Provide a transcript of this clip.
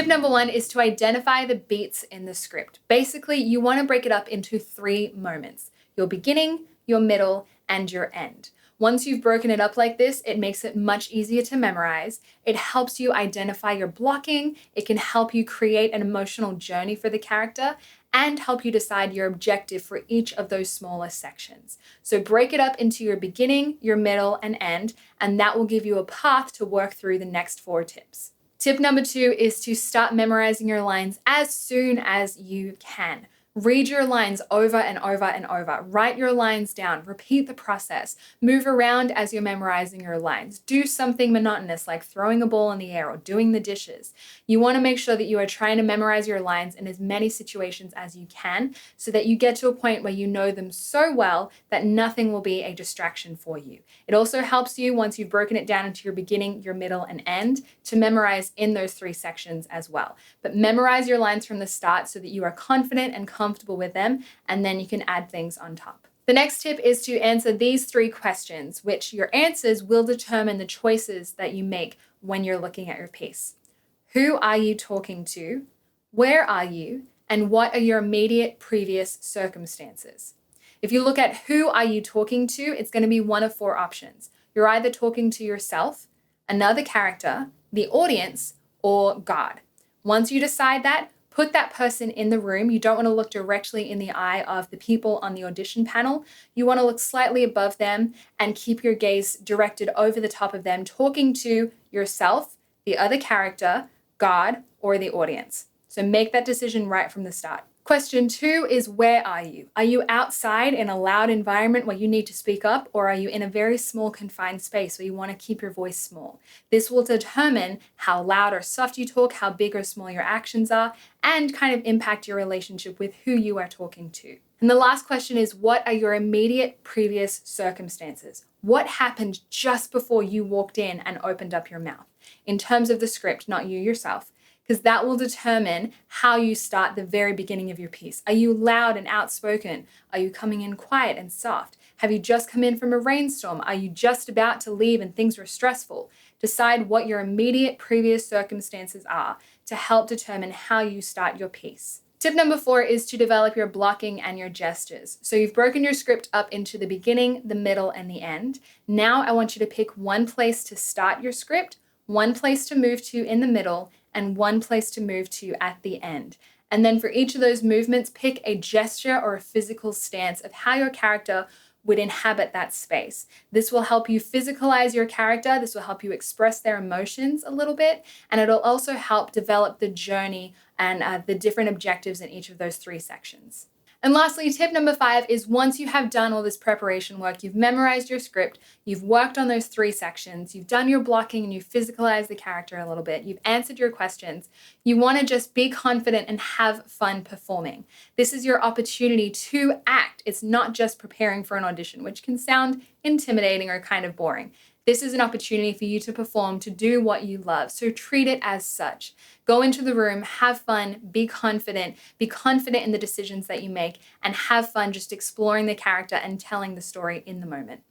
Tip number 1 is to identify the beats in the script. Basically, you want to break it up into 3 moments: your beginning, your middle, and your end. Once you've broken it up like this, it makes it much easier to memorize. It helps you identify your blocking. It can help you create an emotional journey for the character and help you decide your objective for each of those smaller sections. So break it up into your beginning, your middle, and end, and that will give you a path to work through the next 4 tips. Tip number 2 is to start memorizing your lines as soon as you can. Read your lines over and over and over. Write your lines down. Repeat the process. Move around as you're memorizing your lines. Do something monotonous like throwing a ball in the air or doing the dishes. You want to make sure that you are trying to memorize your lines in as many situations as you can so that you get to a point where you know them so well that nothing will be a distraction for you. It also helps you, once you've broken it down into your beginning, your middle, and end, to memorize in those 3 sections as well. But memorize your lines from the start so that you are confident and comfortable with them, and then you can add things on top. The next tip is to answer these 3 questions, which your answers will determine the choices that you make when you're looking at your piece. Who are you talking to? Where are you? And what are your immediate previous circumstances? If you look at who are you talking to, it's going to be one of 4 options. You're either talking to yourself, another character, the audience, or God. Once you decide that, put that person in the room. You don't want to look directly in the eye of the people on the audition panel. You want to look slightly above them and keep your gaze directed over the top of them, talking to yourself, the other character, God, or the audience. So make that decision right from the start. Question 2 is, where are you? Are you outside in a loud environment where you need to speak up, or are you in a very small confined space where you want to keep your voice small? This will determine how loud or soft you talk, how big or small your actions are, and kind of impact your relationship with who you are talking to. And the last question is, what are your immediate previous circumstances? What happened just before you walked in and opened up your mouth? In terms of the script, not you yourself, because that will determine how you start the very beginning of your piece. Are you loud and outspoken? Are you coming in quiet and soft? Have you just come in from a rainstorm? Are you just about to leave and things were stressful? Decide what your immediate previous circumstances are to help determine how you start your piece. Tip number 4 is to develop your blocking and your gestures. So you've broken your script up into the beginning, the middle, and the end. Now I want you to pick one place to start your script, one place to move to in the middle, and one place to move to at the end. And then for each of those movements, pick a gesture or a physical stance of how your character would inhabit that space. This will help you physicalize your character. This will help you express their emotions a little bit. And it'll also help develop the journey and the different objectives in each of those 3 sections. And lastly, tip number 5 is, once you have done all this preparation work, you've memorized your script, you've worked on those 3 sections, you've done your blocking and you've physicalized the character a little bit, you've answered your questions, you want to just be confident and have fun performing. This is your opportunity to act. It's not just preparing for an audition, which can sound intimidating or kind of boring. This is an opportunity for you to perform, to do what you love. So treat it as such. Go into the room, have fun, be confident in the decisions that you make, and have fun just exploring the character and telling the story in the moment.